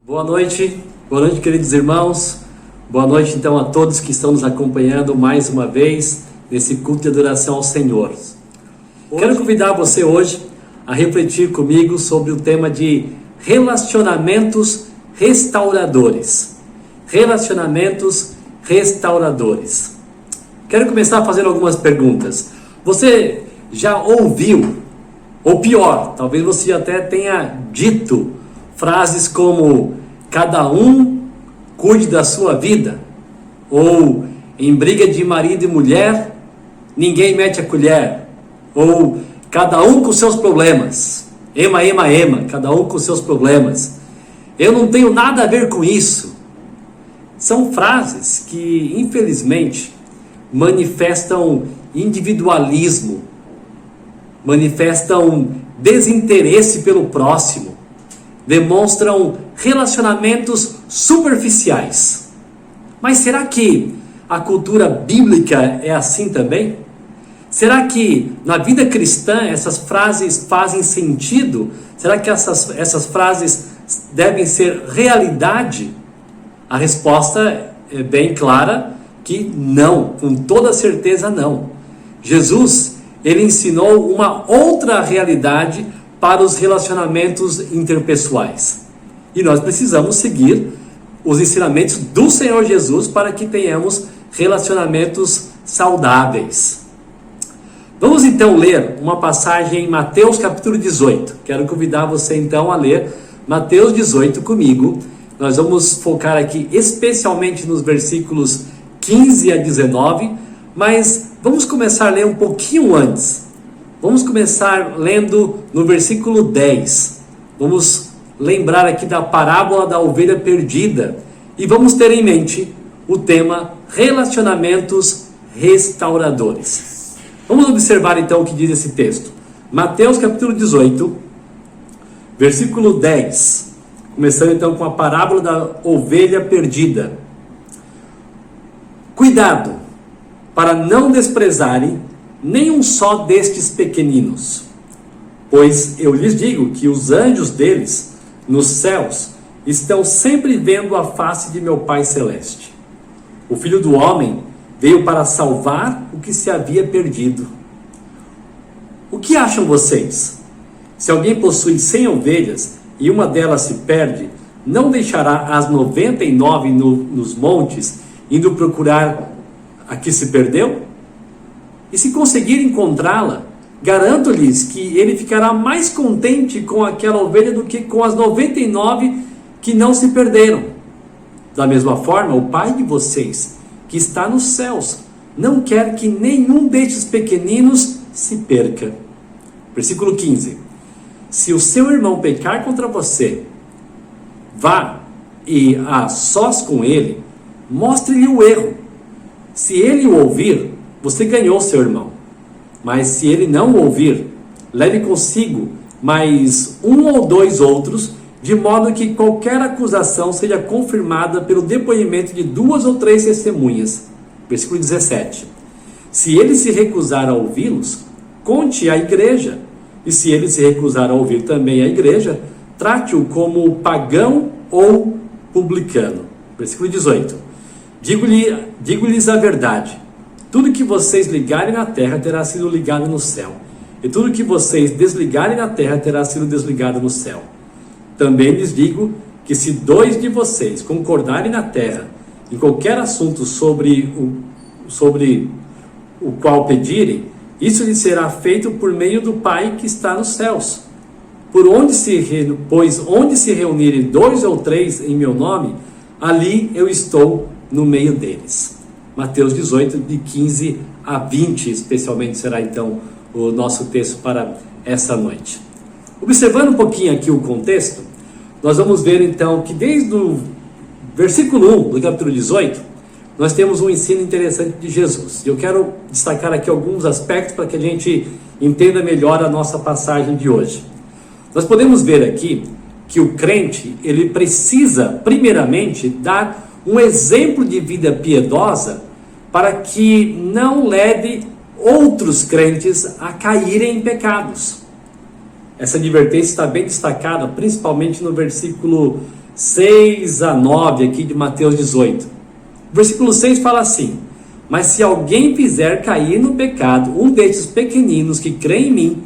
Boa noite, queridos irmãos. Boa noite então a todos que estão nos acompanhando mais uma vez nesse culto de adoração ao Senhor. Quero convidar você hoje a refletir comigo sobre o tema de relacionamentos restauradores. Relacionamentos restauradores. Quero começar fazendo algumas perguntas. Você já ouviu, ou pior, talvez você até tenha dito frases como: cada um cuide da sua vida, ou em briga de marido e mulher, ninguém mete a colher, ou cada um com seus problemas, ema, cada um com seus problemas, eu não tenho nada a ver com isso. São frases que infelizmente manifestam individualismo, manifestam desinteresse pelo próximo, demonstram relacionamentos superficiais. Mas será que a cultura bíblica é assim também? Será que na vida cristã essas frases fazem sentido? Será que essas frases devem ser realidade? A resposta é bem clara que não, com toda certeza não. Jesus, ele ensinou uma outra realidade para os relacionamentos interpessoais. E nós precisamos seguir os ensinamentos do Senhor Jesus para que tenhamos relacionamentos saudáveis. Vamos então ler uma passagem em Mateus capítulo 18. Quero convidar você então a ler Mateus 18 comigo. Nós vamos focar aqui especialmente nos versículos 15 a 19, mas vamos começar a ler um pouquinho antes. Vamos começar lendo no versículo 10. Vamos lembrar aqui da parábola da ovelha perdida e vamos ter em mente o tema relacionamentos restauradores. Vamos observar então o que diz esse texto. Mateus capítulo 18, versículo 10. Começando então com a parábola da ovelha perdida. Cuidado, para não desprezarem nenhum só destes pequeninos, pois eu lhes digo que os anjos deles nos céus estão sempre vendo a face de meu Pai Celeste. O Filho do Homem veio para salvar o que se havia perdido. O que acham vocês? Se alguém possui 100 ovelhas e uma delas se perde, não deixará as 99 nos montes, indo procurar a que se perdeu? E se conseguir encontrá-la, garanto-lhes que ele ficará mais contente com aquela ovelha do que com as 99 que não se perderam. Da mesma forma, o Pai de vocês, que está nos céus, não quer que nenhum destes pequeninos se perca. Versículo 15. Se o seu irmão pecar contra você, vá e a sós com ele, mostre-lhe o erro. Se ele o ouvir, você ganhou seu irmão. Mas se ele não o ouvir, leve consigo mais um ou dois outros, de modo que qualquer acusação seja confirmada pelo depoimento de 2 ou 3 testemunhas. Versículo 17. Se ele se recusar a ouvi-los, conte à igreja. E se ele se recusar a ouvir também a igreja, trate-o como pagão ou publicano. Versículo 18. Digo-lhes a verdade. Tudo que vocês ligarem na terra terá sido ligado no céu, e tudo que vocês desligarem na terra terá sido desligado no céu. Também lhes digo que se 2 de vocês concordarem na terra em qualquer assunto sobre o qual pedirem, isso lhes será feito por meio do Pai que está nos céus. Pois onde se reunirem 2 ou 3 em meu nome, ali eu estou no meio deles. Mateus 18, de 15 a 20, especialmente será então o nosso texto para essa noite. Observando um pouquinho aqui o contexto, nós vamos ver então que desde o versículo 1 do capítulo 18, nós temos um ensino interessante de Jesus. Eu quero destacar aqui alguns aspectos para que a gente entenda melhor a nossa passagem de hoje. Nós podemos ver aqui que o crente, ele precisa primeiramente dar um exemplo de vida piedosa para que não leve outros crentes a caírem em pecados. Essa advertência está bem destacada, principalmente no versículo 6 a 9 aqui de Mateus 18. O versículo 6 fala assim: mas se alguém fizer cair no pecado um destes pequeninos que crê em mim,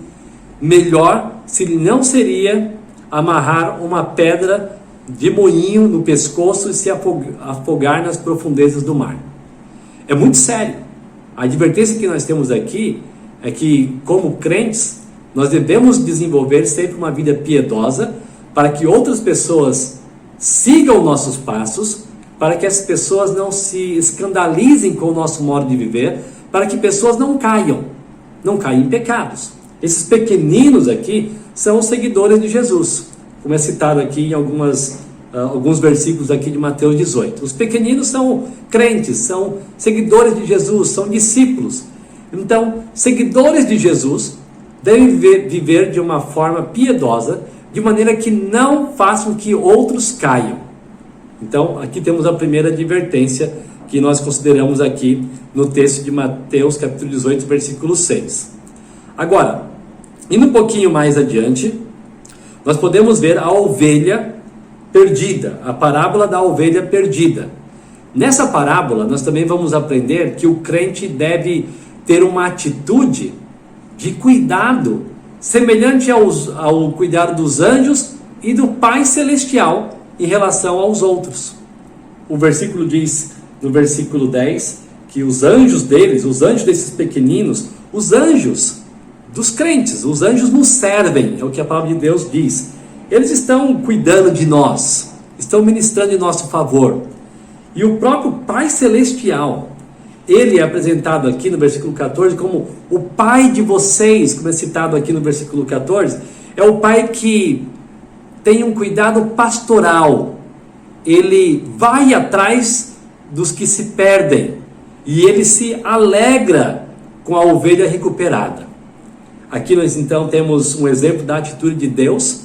melhor se lhe não seria amarrar uma pedra de moinho no pescoço e se afogar nas profundezas do mar. É muito sério. A advertência que nós temos aqui é que, como crentes, nós devemos desenvolver sempre uma vida piedosa para que outras pessoas sigam nossos passos, para que as pessoas não se escandalizem com o nosso modo de viver, para que pessoas não caiam em pecados. Esses pequeninos aqui são os seguidores de Jesus, como é citado aqui em alguns versículos aqui de Mateus 18. Os pequeninos são crentes, são seguidores de Jesus, são discípulos. Então, seguidores de Jesus devem viver de uma forma piedosa, de maneira que não façam que outros caiam. Então, aqui temos a primeira advertência que nós consideramos aqui no texto de Mateus capítulo 18, versículo 6. Agora, indo um pouquinho mais adiante, nós podemos ver a ovelha perdida, a parábola da ovelha perdida. Nessa parábola, nós também vamos aprender que o crente deve ter uma atitude de cuidado, semelhante ao cuidado dos anjos e do Pai Celestial em relação aos outros. O versículo diz, no versículo 10, que os anjos deles, os anjos desses pequeninos, os anjos dos crentes, os anjos nos servem, é o que a palavra de Deus diz. Eles estão cuidando de nós, estão ministrando em nosso favor. E o próprio Pai Celestial, ele é apresentado aqui no versículo 14 como o Pai de vocês, como é citado aqui no versículo 14, é o Pai que tem um cuidado pastoral. Ele vai atrás dos que se perdem e ele se alegra com a ovelha recuperada. Aqui nós então temos um exemplo da atitude de Deus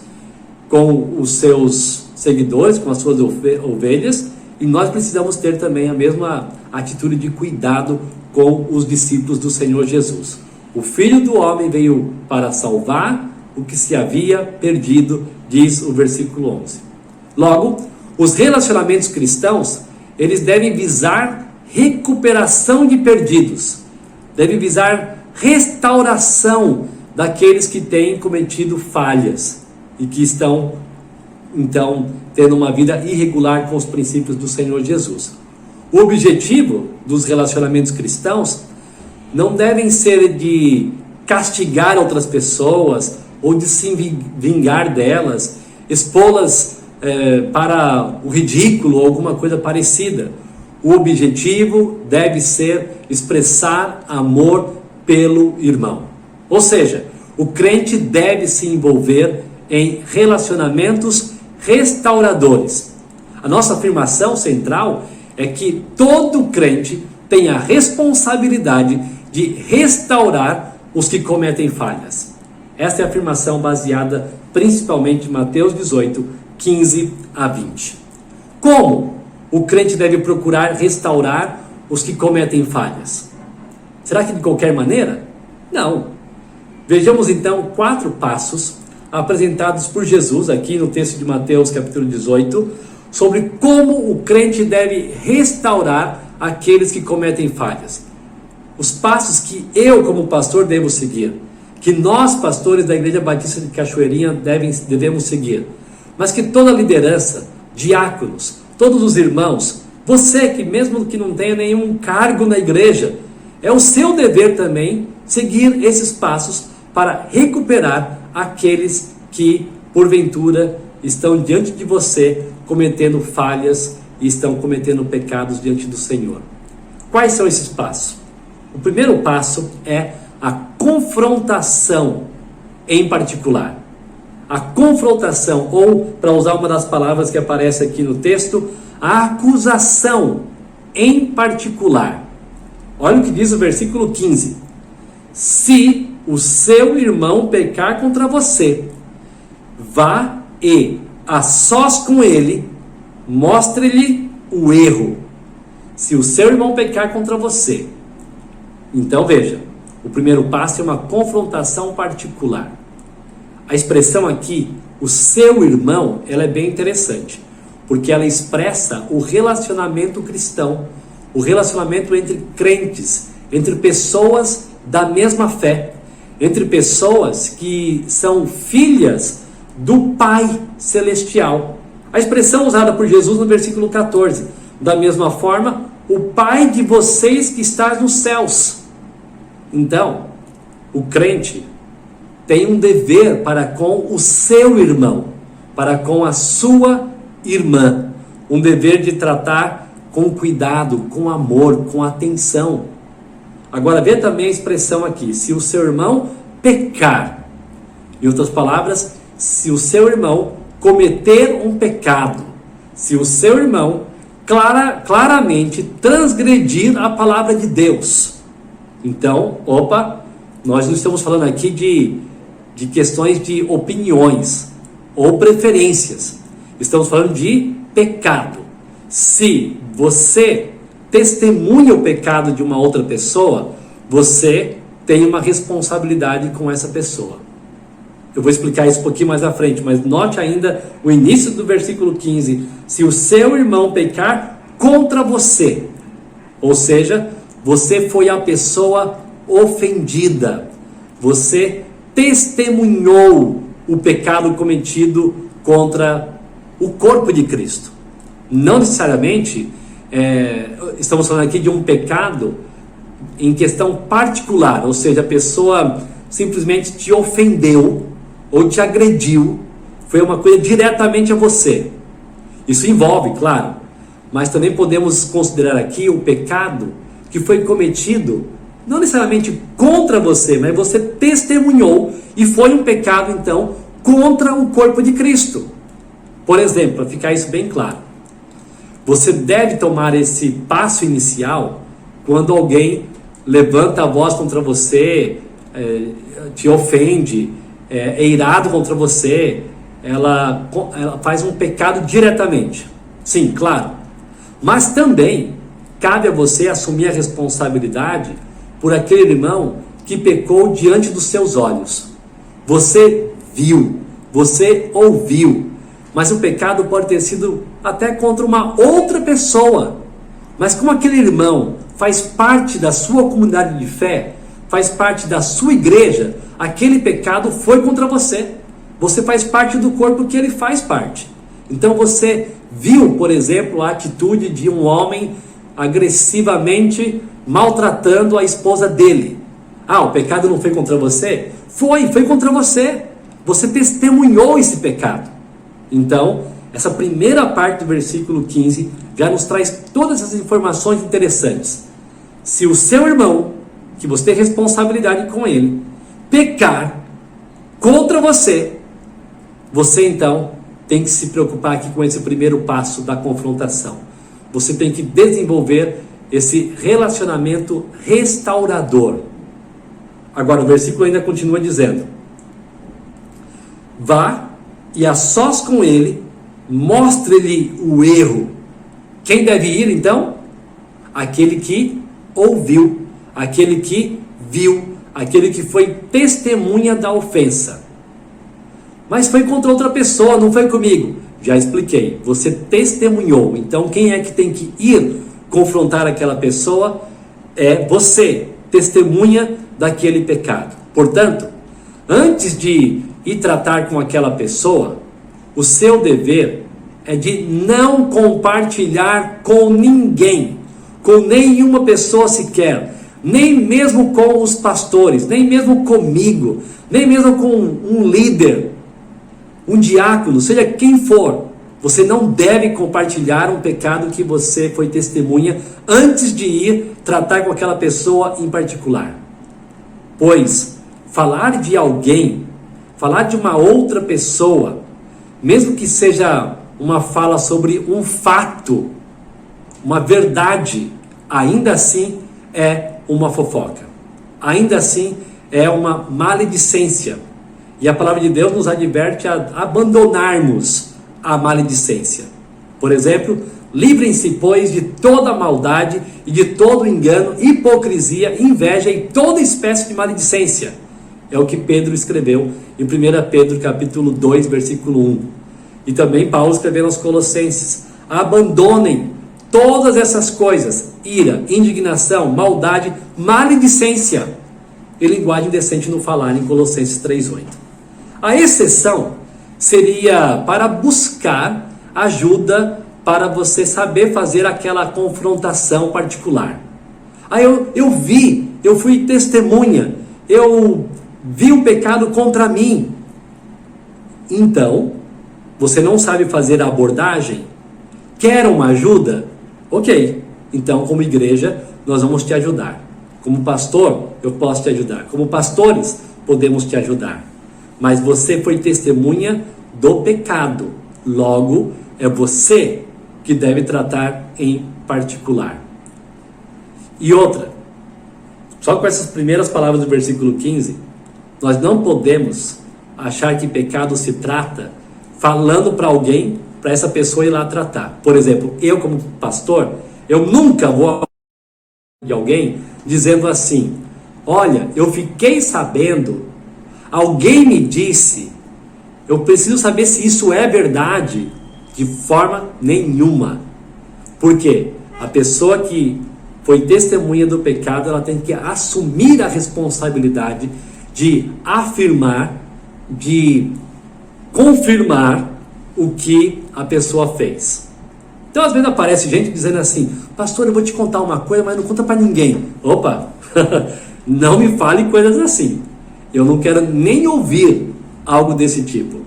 com os seus seguidores, com as suas ovelhas, e nós precisamos ter também a mesma atitude de cuidado com os discípulos do Senhor Jesus. O Filho do Homem veio para salvar o que se havia perdido, diz o versículo 11. Logo, os relacionamentos cristãos, eles devem visar recuperação de perdidos, devem visar restauração daqueles que têm cometido falhas e que estão, então, tendo uma vida irregular com os princípios do Senhor Jesus. O objetivo dos relacionamentos cristãos não devem ser de castigar outras pessoas ou de se vingar delas, expô-las para o ridículo ou alguma coisa parecida. O objetivo deve ser expressar amor pelo irmão. Ou seja, o crente deve se envolver em relacionamentos restauradores. A nossa afirmação central é que todo crente tem a responsabilidade de restaurar os que cometem falhas. Esta é a afirmação baseada principalmente em Mateus 18, 15 a 20. Como o crente deve procurar restaurar os que cometem falhas? Será que de qualquer maneira? Não. Vejamos então 4 passos apresentados por Jesus aqui no texto de Mateus capítulo 18, sobre como o crente deve restaurar aqueles que cometem falhas. Os passos que eu como pastor devo seguir, que nós pastores da Igreja Batista de Cachoeirinha devemos seguir, mas que toda a liderança, diáconos, todos os irmãos, você que mesmo que não tenha nenhum cargo na igreja, é o seu dever também seguir esses passos para recuperar aqueles que, porventura, estão diante de você cometendo falhas e estão cometendo pecados diante do Senhor. Quais são esses passos? O primeiro passo é a confrontação em particular. A confrontação, ou, para usar uma das palavras que aparece aqui no texto, a acusação em particular. Olha o que diz o versículo 15. Se o seu irmão pecar contra você, vá e, a sós com ele, mostre-lhe o erro. Se o seu irmão pecar contra você. Então veja, o primeiro passo é uma confrontação particular. A expressão aqui, o seu irmão, ela é bem interessante. porque ela expressa o relacionamento cristão, o relacionamento entre crentes, entre pessoas da mesma fé, entre pessoas que são filhas do Pai Celestial. A expressão usada por Jesus no versículo 14, da mesma forma, o Pai de vocês que está nos céus. Então, o crente tem um dever para com o seu irmão, para com a sua irmã, um dever de tratar com cuidado, com amor, com atenção. Agora vê também a expressão aqui, se o seu irmão pecar, em outras palavras, se o seu irmão cometer um pecado, se o seu irmão claramente transgredir a palavra de Deus. Então, nós não estamos falando aqui de questões de opiniões ou preferências, estamos falando de pecado. Se você testemunha o pecado de uma outra pessoa, você tem uma responsabilidade com essa pessoa. Eu vou explicar isso um pouquinho mais à frente, mas note ainda o início do versículo 15. Se o seu irmão pecar contra você, ou seja, você foi a pessoa ofendida, você testemunhou o pecado cometido contra o corpo de Cristo. Não necessariamente estamos falando aqui de um pecado em questão particular, ou seja, a pessoa simplesmente te ofendeu ou te agrediu, foi uma coisa diretamente a você. Isso envolve, claro, mas também podemos considerar aqui o pecado que foi cometido não necessariamente contra você, mas você testemunhou, e foi um pecado então contra o corpo de Cristo. Por exemplo, para ficar isso bem claro, você deve tomar esse passo inicial quando alguém levanta a voz contra você, te ofende, é irado contra você, ela faz um pecado diretamente. Sim, claro. Mas também cabe a você assumir a responsabilidade por aquele irmão que pecou diante dos seus olhos. Você viu, você ouviu, mas o pecado pode ter sido até contra uma outra pessoa. Mas como aquele irmão faz parte da sua comunidade de fé, faz parte da sua igreja, aquele pecado foi contra você. Você faz parte do corpo que ele faz parte. Então você viu, por exemplo, a atitude de um homem agressivamente maltratando a esposa dele. O pecado não foi contra você? Foi contra você. Você testemunhou esse pecado. Então, essa primeira parte do versículo 15 já nos traz todas essas informações interessantes. Se o seu irmão, que você tem responsabilidade com ele, pecar contra você, você então tem que se preocupar aqui com esse primeiro passo da confrontação. Você tem que desenvolver esse relacionamento restaurador. Agora o versículo ainda continua dizendo: vá e a sós com ele, mostre-lhe o erro. Quem deve ir então? Aquele que ouviu, aquele que viu, aquele que foi testemunha da ofensa. Mas foi contra outra pessoa, não foi comigo. Já expliquei, você testemunhou. Então quem é que tem que ir confrontar aquela pessoa? É você, testemunha daquele pecado. Portanto, antes de ir tratar com aquela pessoa, o seu dever é de não compartilhar com ninguém, com nenhuma pessoa sequer, nem mesmo com os pastores, nem mesmo comigo, nem mesmo com um líder, um diácono, seja quem for. Você não deve compartilhar um pecado que você foi testemunha antes de ir tratar com aquela pessoa em particular. Pois falar de alguém, falar de uma outra pessoa, mesmo que seja uma fala sobre um fato, uma verdade, ainda assim é uma fofoca. Ainda assim é uma maledicência. E a palavra de Deus nos adverte a abandonarmos a maledicência. Por exemplo, livrem-se, pois, de toda maldade e de todo engano, hipocrisia, inveja e toda espécie de maledicência. É o que Pedro escreveu em 1 Pedro capítulo 2, versículo 1. E também Paulo escreveu aos Colossenses: abandonem todas essas coisas: ira, indignação, maldade, maledicência e linguagem indecente no falar, em Colossenses 3:8. A exceção seria para buscar ajuda para você saber fazer aquela confrontação particular. Aí eu fui testemunha, eu vi um pecado contra mim. Então, você não sabe fazer a abordagem? Quer uma ajuda? Ok, então como igreja nós vamos te ajudar. Como pastor, eu posso te ajudar. Como pastores, podemos te ajudar. Mas você foi testemunha do pecado. Logo, é você que deve tratar em particular. E outra, só com essas primeiras palavras do versículo 15, nós não podemos achar que pecado se trata falando para alguém, para essa pessoa ir lá tratar. Por exemplo, eu como pastor, eu nunca vou de alguém dizendo assim: olha, eu fiquei sabendo, alguém me disse, eu preciso saber se isso é verdade. De forma nenhuma. Por quê? A pessoa que foi testemunha do pecado, ela tem que assumir a responsabilidade de afirmar, de confirmar o que a pessoa fez. Então às vezes aparece gente dizendo assim: pastor, eu vou te contar uma coisa, mas não conta para ninguém. Opa, não me fale coisas assim. Eu não quero nem ouvir algo desse tipo.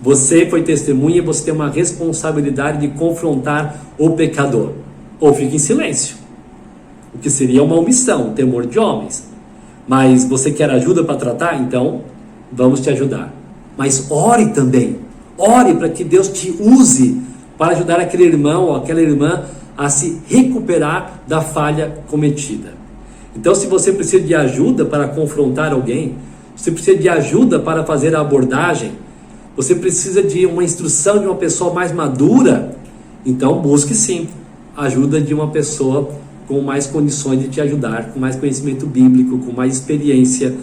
Você foi testemunha e você tem uma responsabilidade de confrontar o pecador. Ou fique em silêncio, o que seria uma omissão, temor de homens. Mas você quer ajuda para tratar? Então, vamos te ajudar. Mas ore também. Ore para que Deus te use para ajudar aquele irmão ou aquela irmã a se recuperar da falha cometida. Então, se você precisa de ajuda para confrontar alguém, você precisa de ajuda para fazer a abordagem, você precisa de uma instrução de uma pessoa mais madura, então busque sim ajuda de uma pessoa com mais condições de te ajudar, com mais conhecimento bíblico, com mais experiência,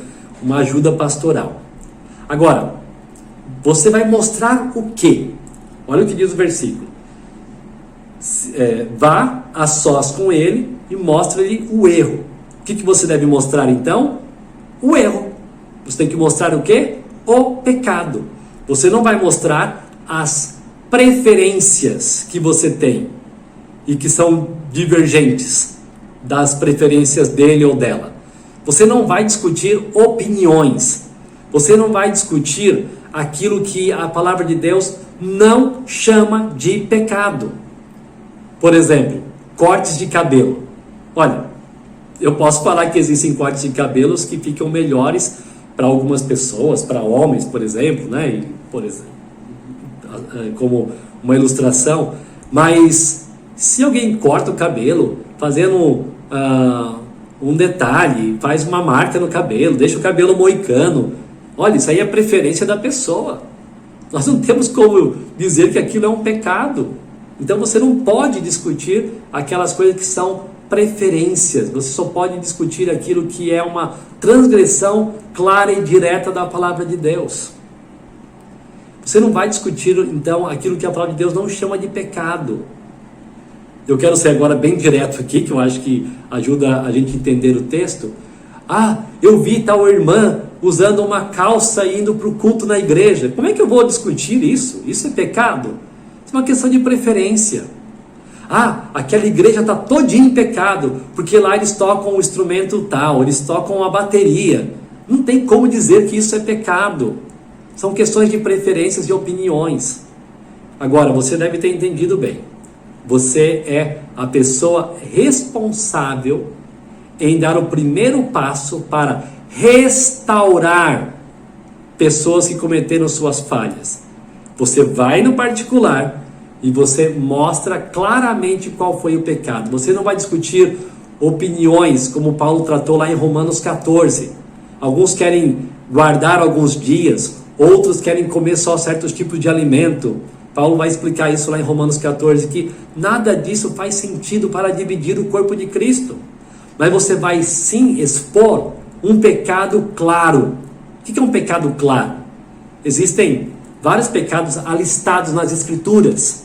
uma ajuda pastoral. Agora, você vai mostrar o quê? Olha o que diz o versículo. Vá a sós com ele e mostre-lhe o erro. O que você deve mostrar então? O erro. Você tem que mostrar o quê? O pecado. Você não vai mostrar as preferências que você tem e que são divergentes das preferências dele ou dela. Você não vai discutir opiniões. Você não vai discutir aquilo que a palavra de Deus não chama de pecado. Por exemplo, cortes de cabelo. Olha, eu posso falar que existem cortes de cabelos que ficam melhores para algumas pessoas, para homens, por exemplo, né? E, por exemplo, como uma ilustração. Mas se alguém corta o cabelo fazendo um detalhe, faz uma marca no cabelo, deixa o cabelo moicano, olha, isso aí é preferência da pessoa. Nós não temos como dizer que aquilo é um pecado. Então você não pode discutir aquelas coisas que são preferências. Você só pode discutir aquilo que é uma transgressão clara e direta da palavra de Deus. Você não vai discutir então aquilo que a palavra de Deus não chama de pecado. Eu quero ser agora bem direto aqui, que eu acho que ajuda a gente a entender o texto. Eu vi tal irmã usando uma calça e indo para o culto na igreja. Como é que eu vou discutir isso? Isso é pecado? Isso é uma questão de preferência. Aquela igreja está todinha em pecado, porque lá eles tocam um instrumento tal, eles tocam a bateria. Não tem como dizer que isso é pecado. São questões de preferências e opiniões. Agora, você deve ter entendido bem. Você é a pessoa responsável em dar o primeiro passo para restaurar pessoas que cometeram suas falhas. Você vai no particular e você mostra claramente qual foi o pecado. Você não vai discutir opiniões, como Paulo tratou lá em Romanos 14. Alguns querem guardar alguns dias, outros querem comer só certos tipos de alimento. Paulo vai explicar isso lá em Romanos 14, que nada disso faz sentido para dividir o corpo de Cristo. Mas você vai sim expor um pecado claro. O que é um pecado claro? Existem vários pecados alistados nas Escrituras.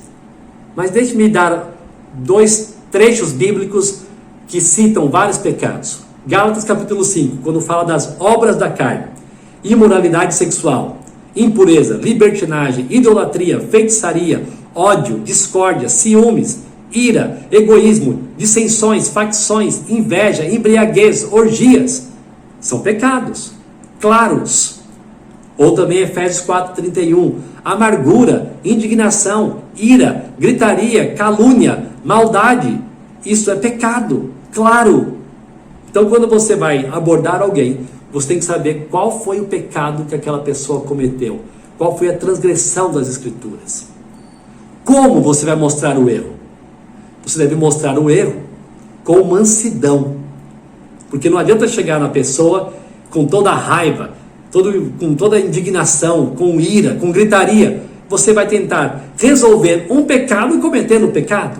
Mas deixe-me dar 2 trechos bíblicos que citam vários pecados. Gálatas capítulo 5, quando fala das obras da carne: imoralidade sexual, impureza, libertinagem, idolatria, feitiçaria, ódio, discórdia, ciúmes, ira, egoísmo, dissensões, facções, inveja, embriaguez, orgias. São pecados claros. Ou também Efésios 4:31, amargura, indignação, ira, gritaria, calúnia, maldade. Isso é pecado, claro. Então, quando você vai abordar alguém, você tem que saber qual foi o pecado que aquela pessoa cometeu, qual foi a transgressão das Escrituras. Como você vai mostrar o erro? Você deve mostrar o erro com mansidão, porque não adianta chegar na pessoa com toda a raiva, com toda a indignação, com ira, com gritaria. Você vai tentar resolver um pecado e cometendo o pecado.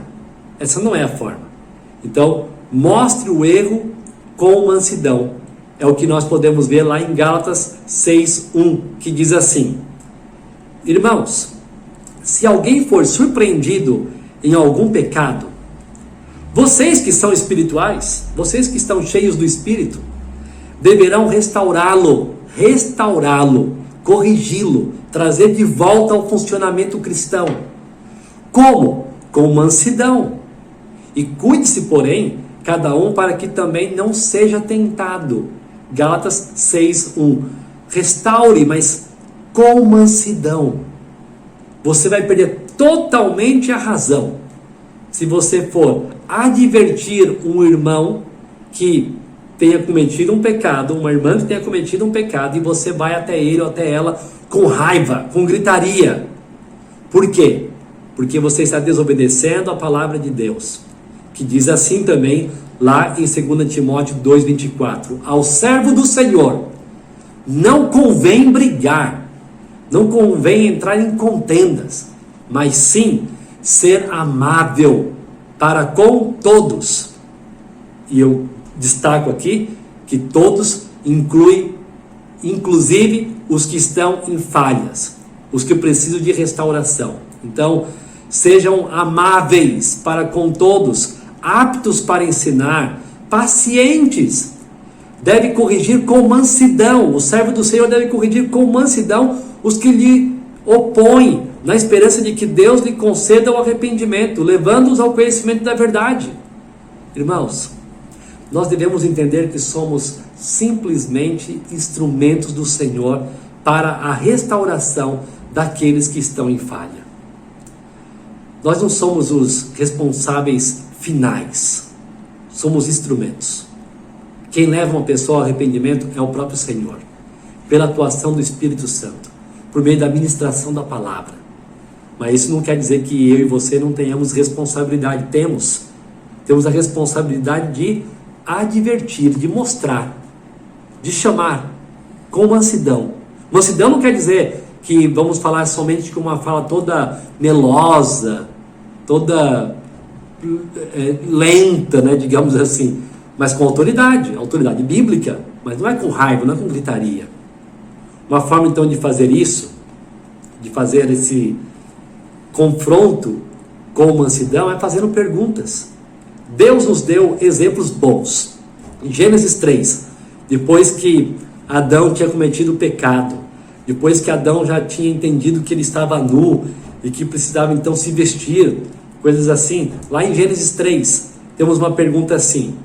Essa não é a forma. Então, mostre o erro com mansidão. É o que nós podemos ver lá em Gálatas 6:1, que diz assim: irmãos, se alguém for surpreendido em algum pecado, vocês que são espirituais, vocês que estão cheios do Espírito, deverão restaurá-lo, corrigi-lo, trazer de volta ao funcionamento cristão. Como? Com mansidão. E cuide-se, porém, cada um para que também não seja tentado. Gálatas 6:1. Restaure, mas com mansidão. Você vai perder totalmente a razão se você for advertir um irmão que tenha cometido um pecado, uma irmã que tenha cometido um pecado, e você vai até ele ou até ela com raiva, com gritaria. Por quê? Porque você está desobedecendo a palavra de Deus, que diz assim também lá em 2 Timóteo 2:24: ao servo do Senhor não convém brigar, não convém entrar em contendas, mas sim ser amável para com todos. E eu destaco aqui que todos inclui inclusive os que estão em falhas, os que precisam de restauração. Então, sejam amáveis para com todos, aptos para ensinar, pacientes. Deve corrigir com mansidão. O servo do Senhor deve corrigir com mansidão os que lhe opõem, na esperança de que Deus lhe conceda o arrependimento, levando-os ao conhecimento da verdade. Irmãos, nós devemos entender que somos simplesmente instrumentos do Senhor para a restauração daqueles que estão em falha. Nós não somos os responsáveis finais, somos instrumentos. Quem leva uma pessoa ao arrependimento é o próprio Senhor, pela atuação do Espírito Santo, por meio da ministração da palavra. Mas isso não quer dizer que eu e você não tenhamos responsabilidade. Temos a responsabilidade de advertir, de mostrar, de chamar com mansidão. Mansidão não quer dizer que vamos falar somente com uma fala toda melosa, toda lenta, né, digamos assim, mas com autoridade bíblica, mas não é com raiva, não é com gritaria. Uma forma então de fazer isso, de fazer esse confronto com mansidão, é fazendo perguntas. Deus nos deu exemplos bons. Em Gênesis 3, depois que Adão tinha cometido o pecado, depois que Adão já tinha entendido que ele estava nu e que precisava então se vestir, coisas assim, lá em Gênesis 3, temos uma pergunta assim: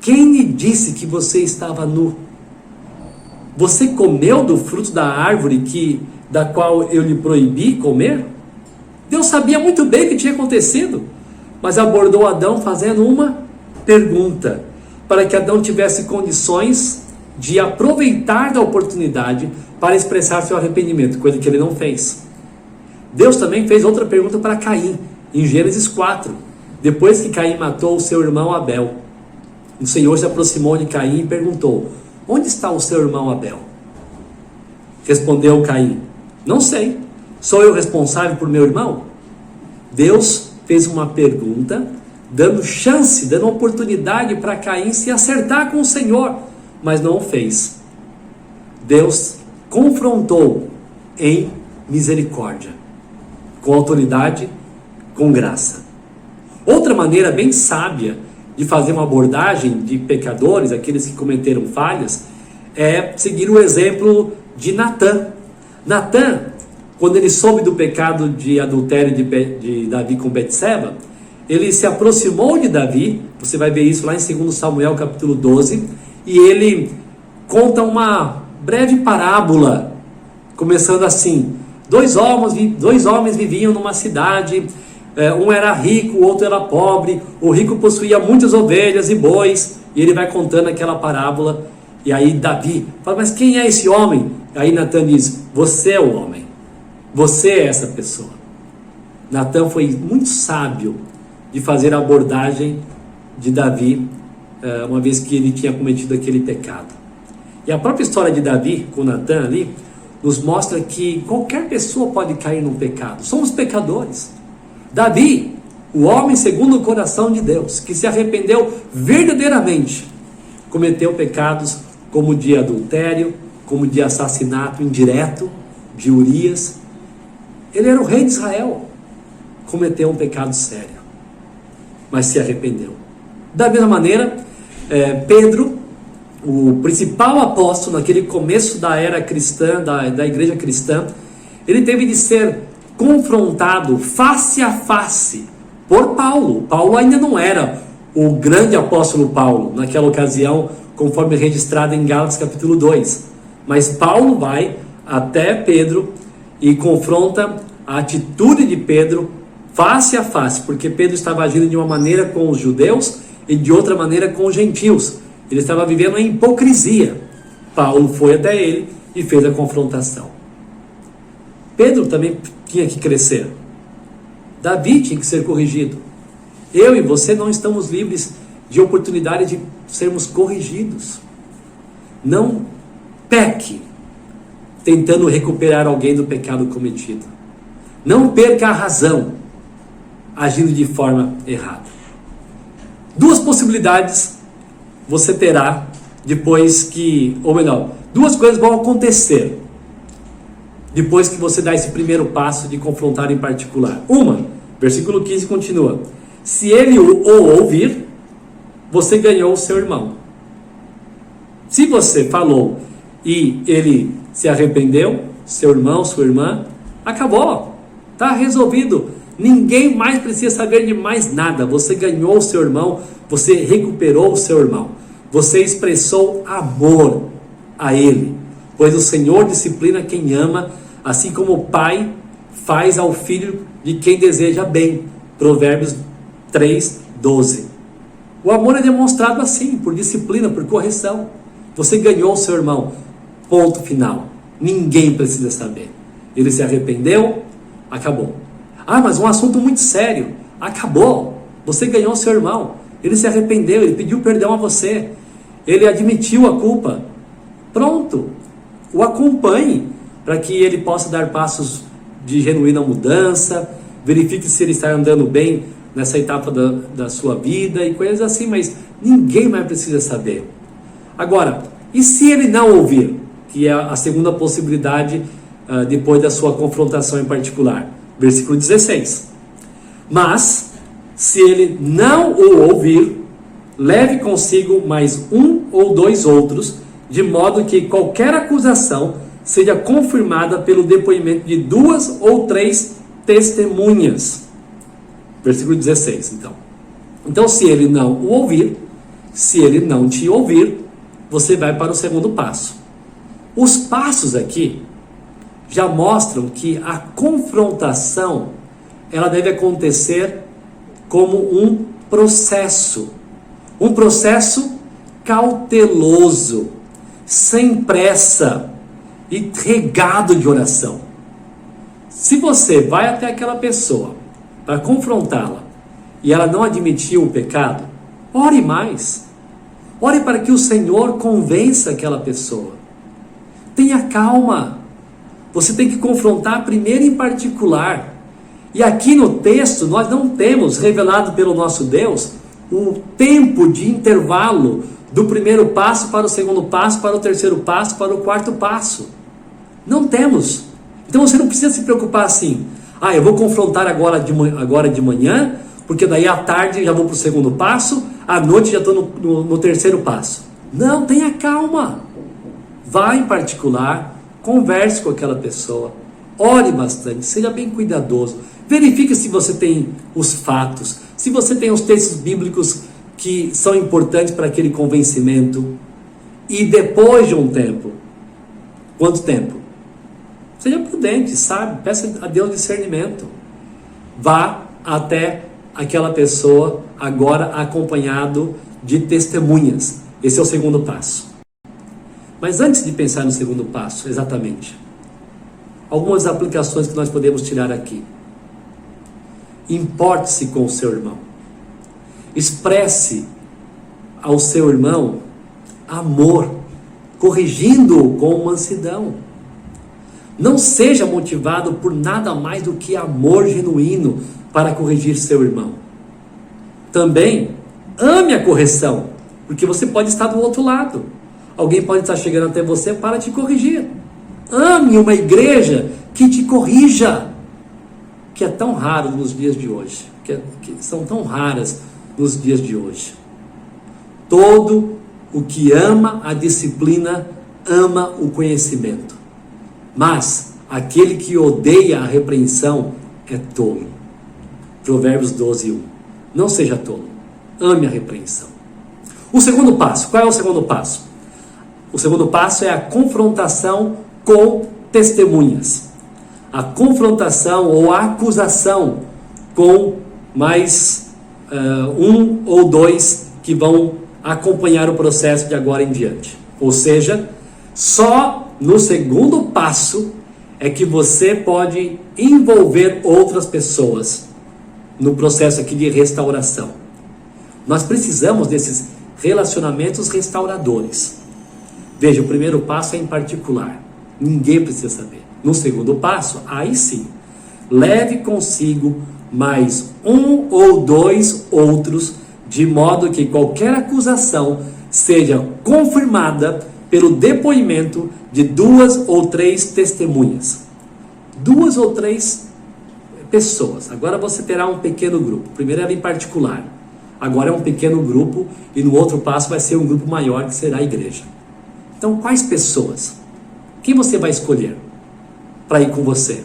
quem lhe disse que você estava nu? Você comeu do fruto da árvore da qual eu lhe proibi comer? Deus sabia muito bem o que tinha acontecido, mas abordou Adão fazendo uma pergunta, para que Adão tivesse condições de aproveitar da oportunidade para expressar seu arrependimento, coisa que ele não fez. Deus também fez outra pergunta para Caim, em Gênesis 4, depois que Caim matou o seu irmão Abel. O Senhor se aproximou de Caim e perguntou: onde está o seu irmão Abel? Respondeu Caim: não sei, sou eu responsável por meu irmão? Deus fez uma pergunta, dando chance, dando oportunidade para Caim se acertar com o Senhor, mas não o fez. Deus confrontou em misericórdia, com autoridade, com graça. Outra maneira bem sábia de fazer uma abordagem de pecadores, aqueles que cometeram falhas, é seguir o exemplo de Natã. Natã, quando ele soube do pecado de adultério de Davi com Betseba, ele se aproximou de Davi, você vai ver isso lá em 2 Samuel capítulo 12, e ele conta uma breve parábola, começando assim: dois homens viviam numa cidade, um era rico, o outro era pobre, o rico possuía muitas ovelhas e bois, e ele vai contando aquela parábola, e aí Davi fala: mas quem é esse homem? Aí Natã diz: você é o homem, você é essa pessoa. Natã foi muito sábio de fazer a abordagem de Davi, uma vez que ele tinha cometido aquele pecado. E a própria história de Davi com Natã ali nos mostra que qualquer pessoa pode cair num pecado. Somos pecadores. Davi, o homem segundo o coração de Deus, que se arrependeu verdadeiramente, cometeu pecados como de adultério, como de assassinato indireto de Urias. Ele era o rei de Israel, cometeu um pecado sério, mas se arrependeu. Da mesma maneira, Pedro, o principal apóstolo naquele começo da era cristã, da igreja cristã, ele teve de ser confrontado face a face por Paulo. Paulo ainda não era o grande apóstolo Paulo naquela ocasião, conforme registrado em Gálatas capítulo 2. Mas Paulo vai até Pedro e confronta a atitude de Pedro face a face, porque Pedro estava agindo de uma maneira com os judeus e de outra maneira com os gentios. Ele estava vivendo em hipocrisia. Paulo foi até ele e fez a confrontação. Pedro também tinha que crescer. Davi tinha que ser corrigido. Eu e você não estamos livres de oportunidade de sermos corrigidos. Não peque tentando recuperar alguém do pecado cometido. Não perca a razão agindo de forma errada. Duas possibilidades você terá depois que, ou melhor, duas coisas vão acontecer depois que você dá esse primeiro passo de confrontar em particular. Uma, versículo 15 continua: se ele o ouvir, você ganhou o seu irmão. Se você falou e ele se arrependeu, seu irmão, sua irmã, acabou, está resolvido. Ninguém mais precisa saber de mais nada. Você ganhou o seu irmão, você recuperou o seu irmão, você expressou amor a ele, pois o Senhor disciplina quem ama, assim como o pai faz ao filho de quem deseja bem. Provérbios 3:12. O amor é demonstrado assim, por disciplina, por correção. Você ganhou o seu irmão, ponto final. Ninguém precisa saber. Ele se arrependeu, acabou. Ah, mas um assunto muito sério. Acabou. Você ganhou o seu irmão. Ele se arrependeu, ele pediu perdão a você. Ele admitiu a culpa. Pronto. O acompanhe para que ele possa dar passos de genuína mudança. Verifique se ele está andando bem nessa etapa da sua vida e coisas assim, mas ninguém mais precisa saber. Agora, e se ele não ouvir? Que é a segunda possibilidade depois da sua confrontação em particular. Versículo 16. Mas, se ele não o ouvir, leve consigo mais um ou dois outros, de modo que qualquer acusação seja confirmada pelo depoimento de 2 ou 3 testemunhas. Versículo 16, então. Então, se ele não o ouvir, se ele não te ouvir, você vai para o segundo passo. Os passos aqui já mostram que a confrontação, ela deve acontecer como um processo cauteloso, sem pressa e regado de oração. Se você vai até aquela pessoa para confrontá-la e ela não admitiu o pecado, ore mais. Ore para que o Senhor convença aquela pessoa. Tenha calma. Você tem que confrontar primeiro em particular. E aqui no texto nós não temos revelado pelo nosso Deus o tempo de intervalo do primeiro passo para o segundo passo, para o terceiro passo, para o quarto passo. Não temos. Então você não precisa se preocupar assim, eu vou confrontar agora de manhã, porque daí à tarde já vou para o segundo passo, à noite já estou no terceiro passo. Não, tenha calma. Vá em particular, converse com aquela pessoa, ore bastante, seja bem cuidadoso. Verifique se você tem os fatos, se você tem os textos bíblicos que são importantes para aquele convencimento. E depois de um tempo, quanto tempo? Seja prudente, sabe? Peça a Deus discernimento. Vá até aquela pessoa, agora acompanhado de testemunhas. Esse é o segundo passo. Mas antes de pensar no segundo passo, exatamente, algumas aplicações que nós podemos tirar aqui. Importe-se com o seu irmão. Expresse ao seu irmão amor, corrigindo-o com mansidão. Não seja motivado por nada mais do que amor genuíno para corrigir seu irmão. Também ame a correção, porque você pode estar do outro lado. Alguém pode estar chegando até você para te corrigir. Ame uma igreja que te corrija, que é tão raro nos dias de hoje, que são tão raras nos dias de hoje. Todo o que ama a disciplina ama o conhecimento, mas aquele que odeia a repreensão é tolo. Provérbios 12:1. Não seja tolo, ame a repreensão. O segundo passo, qual é o segundo passo? O segundo passo é a confrontação com testemunhas. A confrontação ou a acusação com mais um ou dois que vão acompanhar o processo de agora em diante. Ou seja, só no segundo passo é que você pode envolver outras pessoas no processo aqui de restauração. Nós precisamos desses relacionamentos restauradores. Veja, o primeiro passo é em particular. Ninguém precisa saber. No segundo passo, aí sim, leve consigo mais um ou dois outros, de modo que qualquer acusação seja confirmada pelo depoimento de 2 ou 3 testemunhas. 2 ou 3 pessoas. Agora você terá um pequeno grupo. Primeiro era em particular. Agora é um pequeno grupo e no outro passo vai ser um grupo maior que será a igreja. Então, quais pessoas? Quem você vai escolher para ir com você?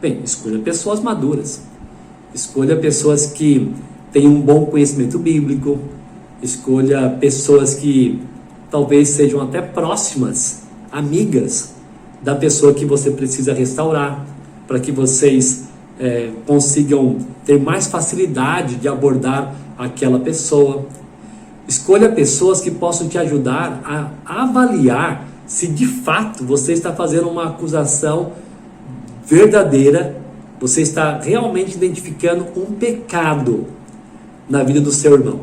Bem, escolha pessoas maduras. Escolha pessoas que têm um bom conhecimento bíblico. Escolha pessoas que talvez sejam até próximas, amigas da pessoa que você precisa restaurar, para que vocês consigam ter mais facilidade de abordar aquela pessoa. Escolha pessoas que possam te ajudar a avaliar se de fato você está fazendo uma acusação verdadeira, você está realmente identificando um pecado na vida do seu irmão.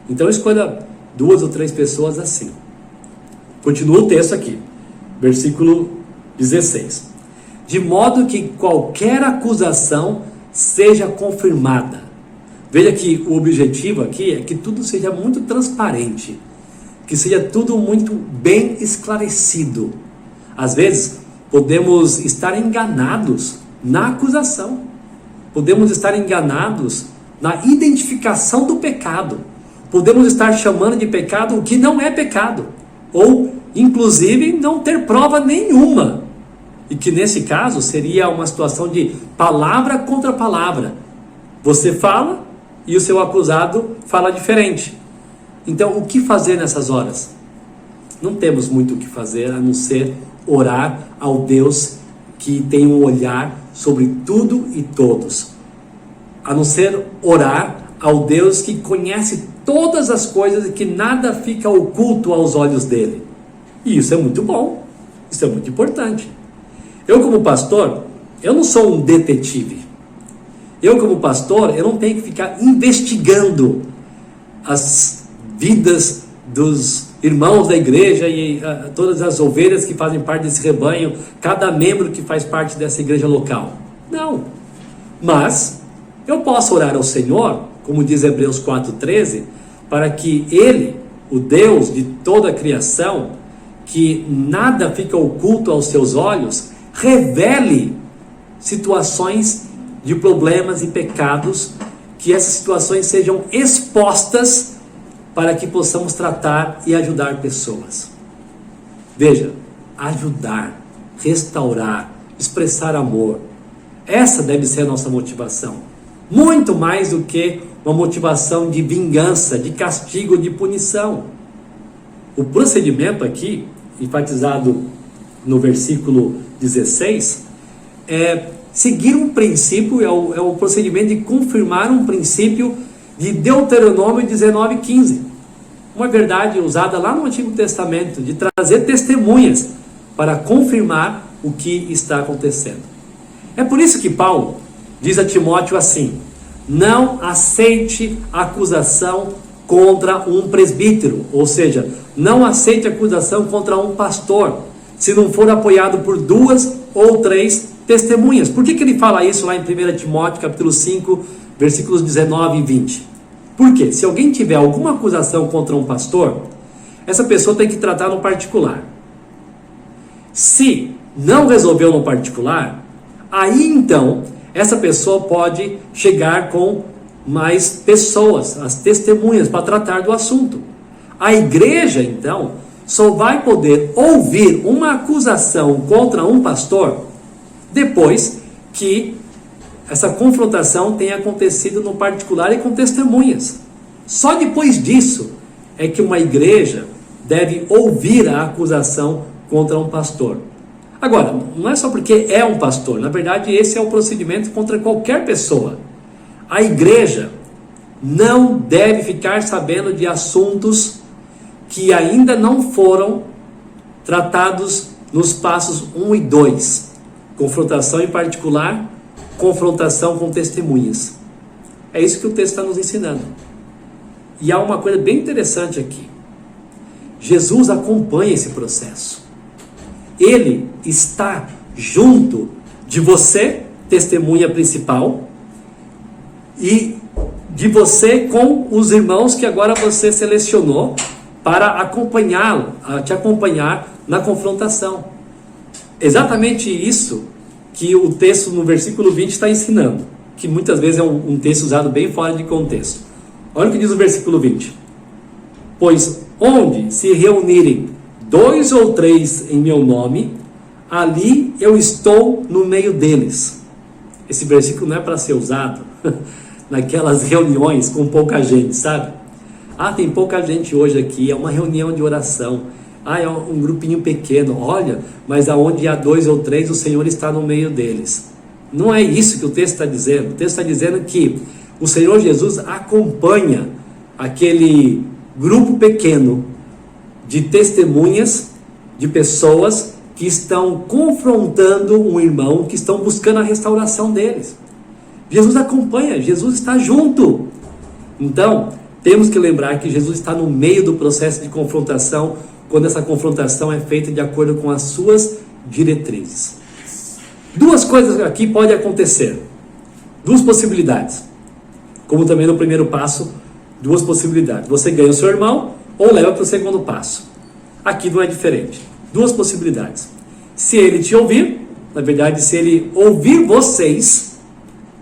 Então escolha 2 ou 3 pessoas assim. Continua o texto aqui, versículo 16. De modo que qualquer acusação seja confirmada. Veja que o objetivo aqui é que tudo seja muito transparente, que seja tudo muito bem esclarecido. Às vezes, podemos estar enganados na acusação, podemos estar enganados na identificação do pecado, podemos estar chamando de pecado o que não é pecado, ou inclusive não ter prova nenhuma, e que nesse caso seria uma situação de palavra contra palavra. Você fala e o seu acusado fala diferente. Então, o que fazer nessas horas? Não temos muito o que fazer a não ser orar ao Deus que tem um olhar sobre tudo e todos. A não ser orar ao Deus que conhece todas as coisas e que nada fica oculto aos olhos dele. E isso é muito bom, isso é muito importante. Eu como pastor, eu não sou um detetive. Eu como pastor, eu não tenho que ficar investigando as vidas dos irmãos da igreja e todas as ovelhas que fazem parte desse rebanho, cada membro que faz parte dessa igreja local. Não. Mas eu posso orar ao Senhor, como diz Hebreus 4:13, para que Ele, o Deus de toda a criação, que nada fica oculto aos seus olhos, revele situações de problemas e pecados, que essas situações sejam expostas para que possamos tratar e ajudar pessoas. Veja, ajudar, restaurar, expressar amor. Essa deve ser a nossa motivação. Muito mais do que uma motivação de vingança, de castigo, de punição. O procedimento aqui, enfatizado no versículo 16, é seguir um princípio, é o procedimento de confirmar um princípio de Deuteronômio 19:15. Uma verdade usada lá no Antigo Testamento, de trazer testemunhas para confirmar o que está acontecendo. É por isso que Paulo diz a Timóteo assim: não aceite acusação contra um presbítero, ou seja, não aceite acusação contra um pastor, se não for apoiado por 2 ou 3 testemunhas. Por que ele fala isso lá em 1 Timóteo capítulo 5, versículos 19 e 20? Porque se alguém tiver alguma acusação contra um pastor, essa pessoa tem que tratar no particular. Se não resolveu no particular, aí então essa pessoa pode chegar com mais pessoas, as testemunhas, para tratar do assunto. A igreja então só vai poder ouvir uma acusação contra um pastor depois que essa confrontação tenha acontecido no particular e com testemunhas. Só depois disso é que uma igreja deve ouvir a acusação contra um pastor. Agora, não é só porque é um pastor, na verdade esse é o procedimento contra qualquer pessoa. A igreja não deve ficar sabendo de assuntos que ainda não foram tratados nos passos 1 e 2. Confrontação em particular, confrontação com testemunhas. É isso que o texto está nos ensinando. E há uma coisa bem interessante aqui. Jesus acompanha esse processo. Ele está junto de você, testemunha principal, e de você com os irmãos que agora você selecionou para acompanhá-lo, te acompanhar na confrontação. Exatamente isso que o texto no versículo 20 está ensinando, que muitas vezes é um texto usado bem fora de contexto. Olha o que diz o versículo 20. Pois onde se reunirem 2 ou 3 em meu nome, ali eu estou no meio deles. Esse versículo não é para ser usado naquelas reuniões com pouca gente, sabe? Ah, tem pouca gente hoje aqui, é uma reunião de oração. Ah, é um grupinho pequeno. Olha, mas aonde há 2 ou 3, o Senhor está no meio deles. Não é isso que o texto está dizendo. O texto está dizendo que o Senhor Jesus acompanha aquele grupo pequeno de testemunhas, de pessoas que estão confrontando um irmão, que estão buscando a restauração deles. Jesus acompanha, Jesus está junto. Então, temos que lembrar que Jesus está no meio do processo de confrontação, quando essa confrontação é feita de acordo com as suas diretrizes. 2 coisas aqui podem acontecer. 2 possibilidades. Como também no primeiro passo, 2 possibilidades. Você ganha o seu irmão ou leva para o segundo passo. Aqui não é diferente. 2 possibilidades. Se ele te ouvir, na verdade, se ele ouvir vocês,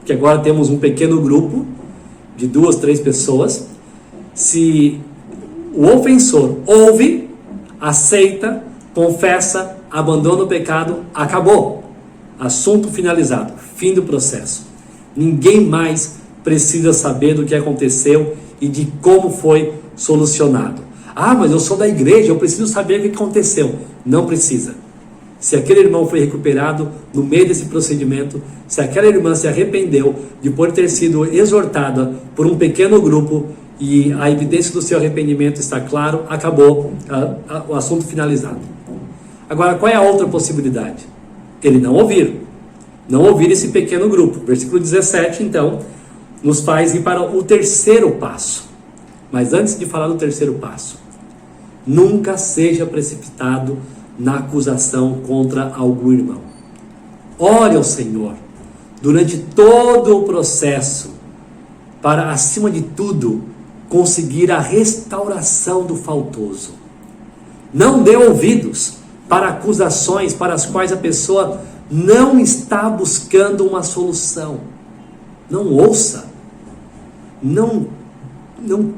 que agora temos um pequeno grupo de 2, 3 pessoas, se o ofensor ouve, aceita, confessa, abandona o pecado, acabou. Assunto finalizado, fim do processo. Ninguém mais precisa saber do que aconteceu e de como foi solucionado. Ah, mas eu sou da igreja, eu preciso saber o que aconteceu. Não precisa. Se aquele irmão foi recuperado no meio desse procedimento, se aquela irmã se arrependeu de por ter sido exortada por um pequeno grupo e a evidência do seu arrependimento está claro, acabou o assunto finalizado. Agora, qual é a outra possibilidade? Ele não ouvir esse pequeno grupo. Versículo 17, então, nos faz ir para o terceiro passo. Mas antes de falar do terceiro passo, nunca seja precipitado na acusação contra algum irmão. Ore ao Senhor durante todo o processo para, acima de tudo, conseguir a restauração do faltoso. Não dê ouvidos para acusações para as quais a pessoa não está buscando uma solução. Não ouça. Não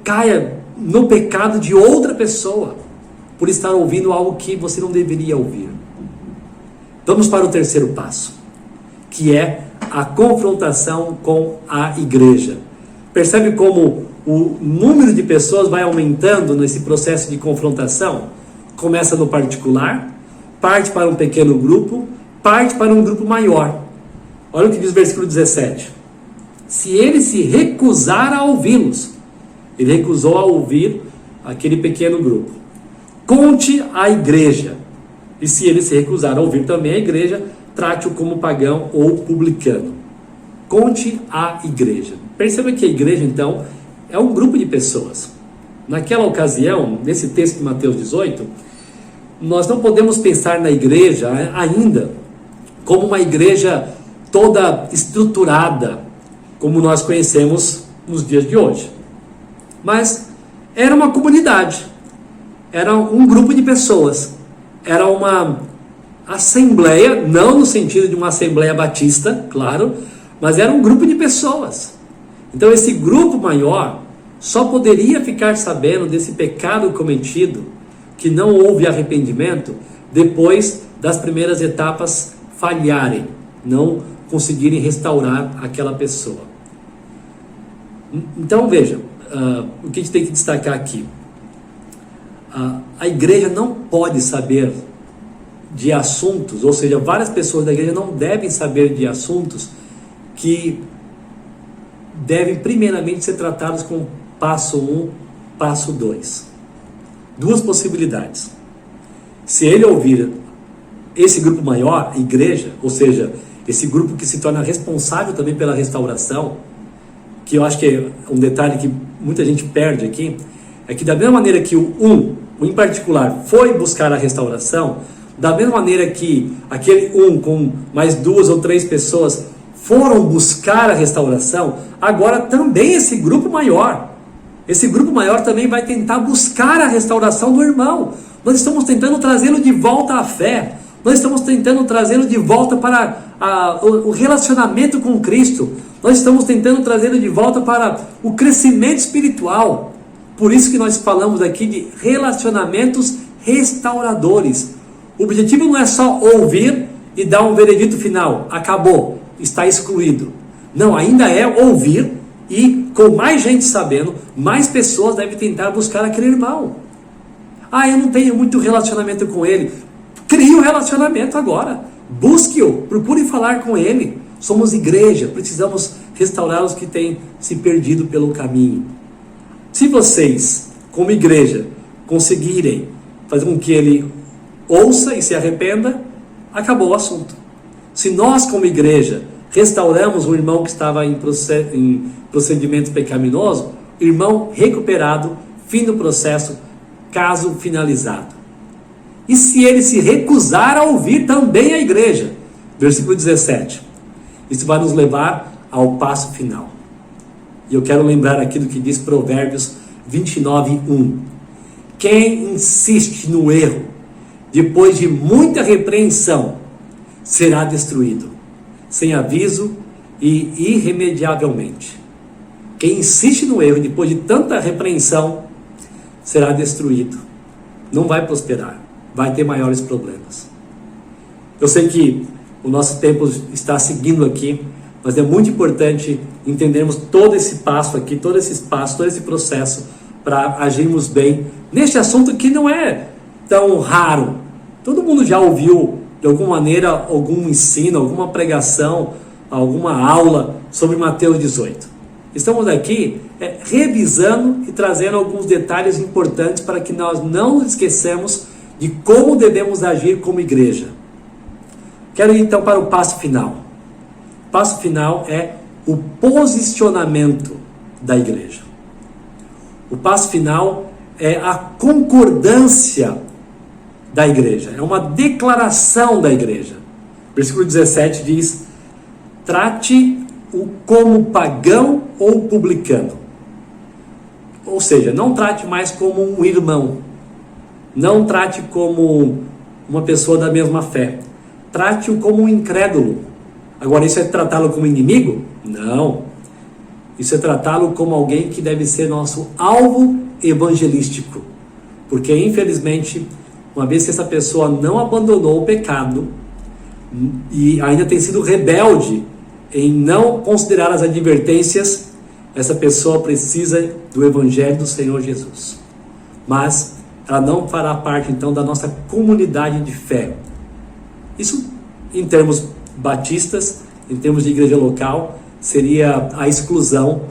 caia no pecado de outra pessoa por estar ouvindo algo que você não deveria ouvir. Vamos para o terceiro passo, que é a confrontação com a igreja. Percebe como o número de pessoas vai aumentando nesse processo de confrontação? Começa no particular, parte para um pequeno grupo, parte para um grupo maior. Olha o que diz o versículo 17. Se ele se recusar a ouvi-los, ele recusou a ouvir aquele pequeno grupo, conte à igreja. E se ele se recusar a ouvir também a igreja, trate-o como pagão ou publicano. Conte à igreja. Perceba que a igreja, então, é um grupo de pessoas. Naquela ocasião, nesse texto de Mateus 18, nós não podemos pensar na igreja ainda como uma igreja toda estruturada, como nós conhecemos nos dias de hoje. Mas era uma comunidade, era um grupo de pessoas, era uma assembleia, não no sentido de uma assembleia batista, claro, mas era um grupo de pessoas. Então esse grupo maior só poderia ficar sabendo desse pecado cometido, que não houve arrependimento, depois das primeiras etapas falharem, não conseguirem restaurar aquela pessoa. Então veja, o que a gente tem que destacar aqui. A igreja não pode saber de assuntos, ou seja, várias pessoas da igreja não devem saber de assuntos que devem primeiramente ser tratados com passo 1, passo 2. Duas possibilidades. Se ele ouvir esse grupo maior, igreja, ou seja, esse grupo que se torna responsável também pela restauração, que eu acho que é um detalhe que muita gente perde aqui, é que da mesma maneira que o em particular foi buscar a restauração, da mesma maneira que aquele com mais 2 ou 3 pessoas foram buscar a restauração, agora também esse grupo maior também vai tentar buscar a restauração do irmão. Nós estamos tentando trazê-lo de volta à fé, nós estamos tentando trazê-lo de volta para o relacionamento com Cristo, nós estamos tentando trazê-lo de volta para o crescimento espiritual. Por isso que nós falamos aqui de relacionamentos restauradores. O objetivo não é só ouvir e dar um veredito final, acabou, está excluído. Não, ainda é ouvir e com mais gente sabendo, mais pessoas devem tentar buscar aquele irmão. Eu não tenho muito relacionamento com ele. Crie um relacionamento agora. Busque-o, procure falar com ele. Somos igreja, precisamos restaurar os que têm se perdido pelo caminho. Se vocês, como igreja, conseguirem fazer com que ele ouça e se arrependa, acabou o assunto. Se nós, como igreja, restauramos um irmão que estava em procedimento pecaminoso, irmão recuperado, fim do processo, caso finalizado. E se ele se recusar a ouvir também a igreja? Versículo 17. Isso vai nos levar ao passo final. E eu quero lembrar aqui do que diz Provérbios 29:1. Quem insiste no erro, depois de muita repreensão, será destruído, sem aviso e irremediavelmente. Quem insiste no erro, depois de tanta repreensão, será destruído. Não vai prosperar, vai ter maiores problemas. Eu sei que o nosso tempo está seguindo aqui, mas é muito importante entendermos todo esse passo aqui, todo esse espaço, todo esse processo para agirmos bem neste assunto que não é tão raro. Todo mundo já ouviu de alguma maneira algum ensino, alguma pregação, alguma aula sobre Mateus 18. Estamos aqui revisando e trazendo alguns detalhes importantes para que nós não nos esqueçamos de como devemos agir como igreja. Quero ir então para o passo final. O passo final é o posicionamento da igreja. O passo final é a concordância da igreja, é uma declaração da igreja. Versículo 17 diz: trate-o como pagão ou publicano. Ou seja, não trate mais como um irmão, não trate como uma pessoa da mesma fé, trate-o como um incrédulo. Agora, isso é tratá-lo como inimigo? Não. Isso é tratá-lo como alguém que deve ser nosso alvo evangelístico. Porque, infelizmente, uma vez que essa pessoa não abandonou o pecado e ainda tem sido rebelde em não considerar as advertências, essa pessoa precisa do Evangelho do Senhor Jesus. Mas ela não fará parte, então, da nossa comunidade de fé. Isso, em termos batistas, em termos de igreja local, seria a exclusão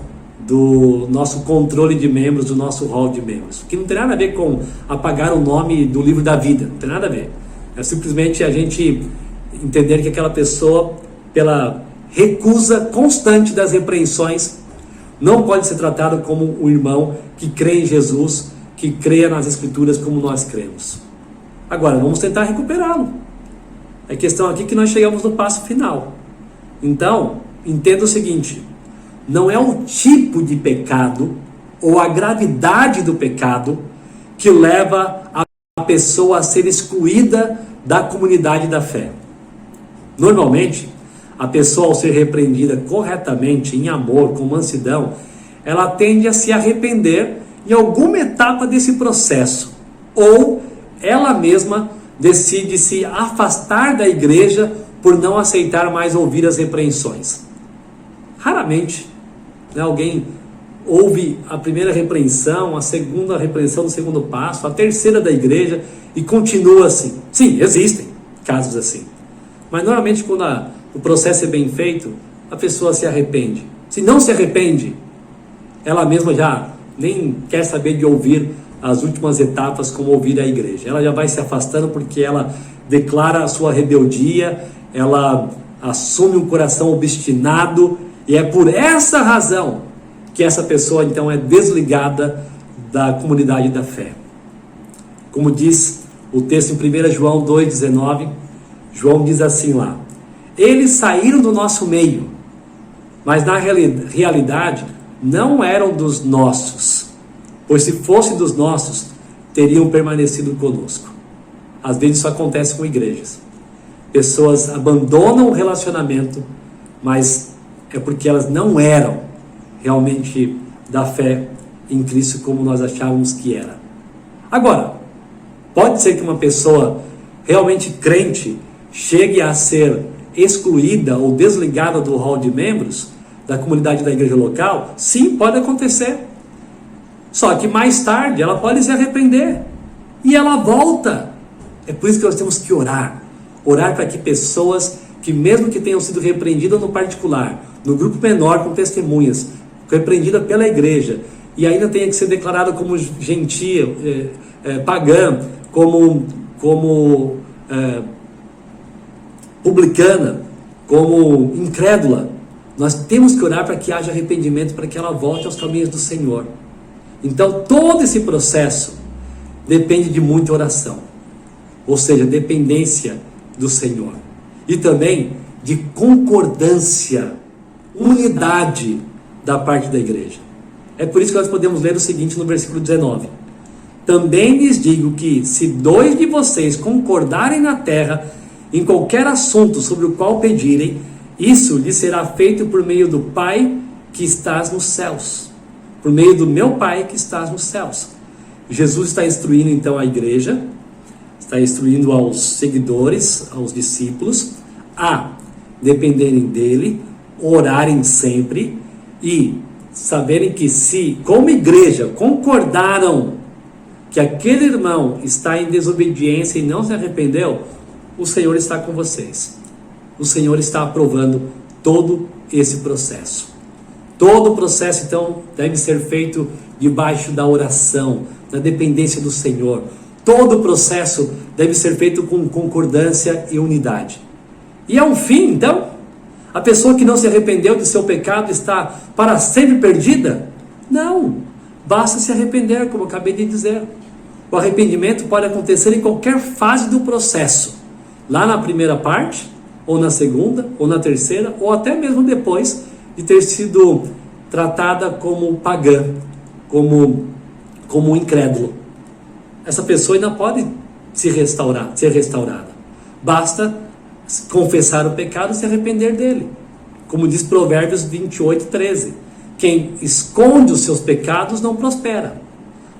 do nosso controle de membros, do nosso hall de membros. Que não tem nada a ver com apagar o nome do livro da vida, não tem nada a ver. É simplesmente a gente entender que aquela pessoa, pela recusa constante das repreensões, não pode ser tratado como um irmão que crê em Jesus, que creia nas Escrituras como nós cremos. Agora, vamos tentar recuperá-lo. A questão aqui é que nós chegamos no passo final. Então, entenda o seguinte: não é o tipo de pecado ou a gravidade do pecado que leva a pessoa a ser excluída da comunidade da fé. Normalmente, a pessoa, ao ser repreendida corretamente, em amor, com mansidão, ela tende a se arrepender em alguma etapa desse processo, ou ela mesma decide se afastar da igreja por não aceitar mais ouvir as repreensões. Raramente, alguém ouve a primeira repreensão, a segunda repreensão do segundo passo, a terceira da igreja e continua assim. Sim, existem casos assim. Mas normalmente quando o processo é bem feito, a pessoa se arrepende. Se não se arrepende, ela mesma já nem quer saber de ouvir as últimas etapas como ouvir a igreja. Ela já vai se afastando porque ela declara a sua rebeldia, ela assume um coração obstinado, e é por essa razão que essa pessoa então é desligada da comunidade da fé. Como diz o texto em 1 João 2,19, João diz assim lá: eles saíram do nosso meio, mas na realidade não eram dos nossos, pois se fossem dos nossos, teriam permanecido conosco. Às vezes isso acontece com igrejas. Pessoas abandonam o relacionamento, mas é porque elas não eram realmente da fé em Cristo como nós achávamos que era. Agora, pode ser que uma pessoa realmente crente chegue a ser excluída ou desligada do hall de membros da comunidade da igreja local? Sim, pode acontecer. Só que mais tarde ela pode se arrepender e ela volta. É por isso que nós temos que orar. Orar para que pessoas que, mesmo que tenham sido repreendidas no particular, no grupo menor com testemunhas, repreendida pela igreja, e ainda tenha que ser declarada como gentia, pagã, como publicana, como incrédula, nós temos que orar para que haja arrependimento, para que ela volte aos caminhos do Senhor. Então todo esse processo depende de muita oração, ou seja, dependência do Senhor, e também de concordância, unidade da parte da igreja. É por isso que nós podemos ler o seguinte no versículo 19: também lhes digo que se 2 de vocês concordarem na terra em qualquer assunto sobre o qual pedirem, isso lhes será feito por meio do Pai que estás nos céus, por meio do meu Pai que estás nos céus. Jesus está instruindo então a igreja, está instruindo aos seguidores, aos discípulos, a dependerem dele, orarem sempre e saberem que se, como igreja, concordaram que aquele irmão está em desobediência e não se arrependeu, o Senhor está com vocês. O Senhor está aprovando todo esse processo. Todo o processo, então, deve ser feito debaixo da oração, da dependência do Senhor. Todo o processo deve ser feito com concordância e unidade. E ao fim, então, a pessoa que não se arrependeu do seu pecado está para sempre perdida? Não, basta se arrepender, como eu acabei de dizer. O arrependimento pode acontecer em qualquer fase do processo, lá na primeira parte, ou na segunda, ou na terceira, ou até mesmo depois de ter sido tratada como pagã, como incrédulo. Essa pessoa ainda pode ser restaurada. Basta confessar o pecado e se arrepender dele. Como diz Provérbios 28:13. Quem esconde os seus pecados não prospera,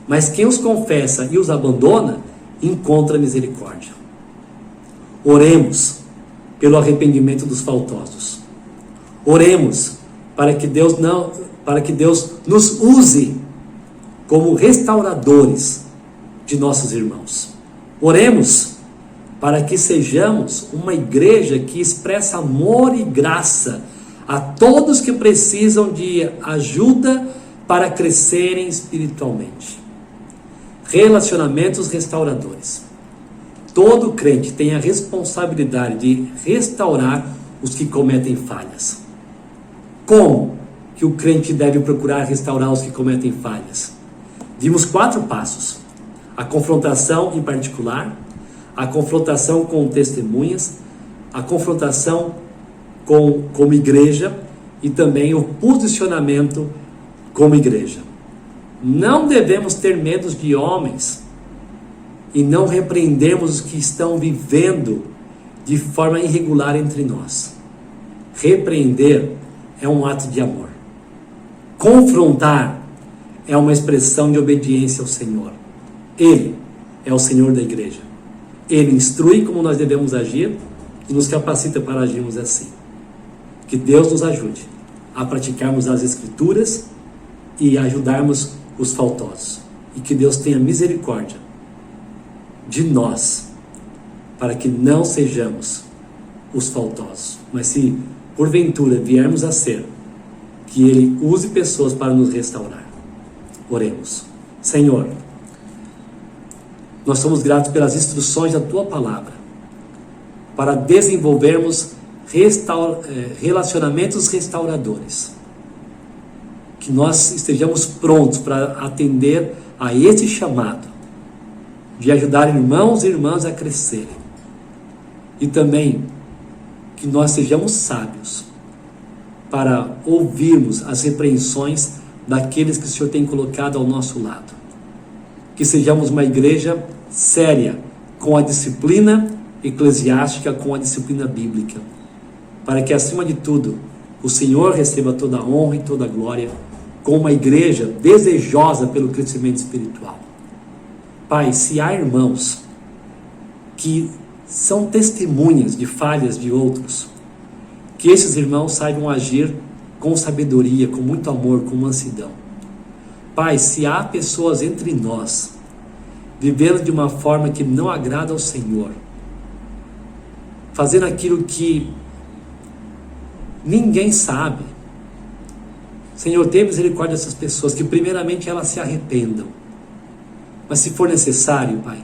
mas quem os confessa e os abandona, encontra misericórdia. Oremos pelo arrependimento dos faltosos. Oremos para que Deus nos use como restauradores de nossos irmãos. Oremos para que sejamos uma igreja que expressa amor e graça a todos que precisam de ajuda para crescerem espiritualmente. Relacionamentos restauradores. Todo crente tem a responsabilidade de restaurar os que cometem falhas. Como que o crente deve procurar restaurar os que cometem falhas? Vimos 4 passos. A confrontação em particular, a confrontação com testemunhas, a confrontação como igreja e também o posicionamento como igreja. Não devemos ter medo de homens e não repreendermos os que estão vivendo de forma irregular entre nós. Repreender é um ato de amor. Confrontar é uma expressão de obediência ao Senhor. Ele é o Senhor da igreja. Ele instrui como nós devemos agir e nos capacita para agirmos assim. Que Deus nos ajude a praticarmos as Escrituras e ajudarmos os faltosos. E que Deus tenha misericórdia de nós, para que não sejamos os faltosos. Mas se porventura viermos a ser, que Ele use pessoas para nos restaurar. Oremos. Senhor, nós somos gratos pelas instruções da Tua Palavra, para desenvolvermos relacionamentos restauradores. Que nós estejamos prontos para atender a esse chamado, de ajudar irmãos e irmãs a crescerem. E também que nós sejamos sábios para ouvirmos as repreensões daqueles que o Senhor tem colocado ao nosso lado. Que sejamos uma igreja séria, com a disciplina eclesiástica, com a disciplina bíblica, para que acima de tudo o Senhor receba toda a honra e toda a glória, com uma igreja desejosa pelo crescimento espiritual. Pai, se há irmãos que são testemunhas de falhas de outros, que esses irmãos saibam agir com sabedoria, com muito amor, com mansidão. Pai, se há pessoas entre nós vivendo de uma forma que não agrada ao Senhor, fazendo aquilo que ninguém sabe, Senhor, tenha misericórdia dessas pessoas, que primeiramente elas se arrependam. Mas se for necessário, Pai,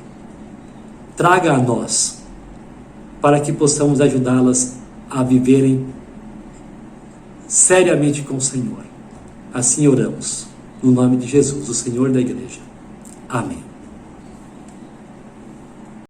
traga a nós, para que possamos ajudá-las a viverem seriamente com o Senhor. Assim oramos, no nome de Jesus, o Senhor da igreja. Amém.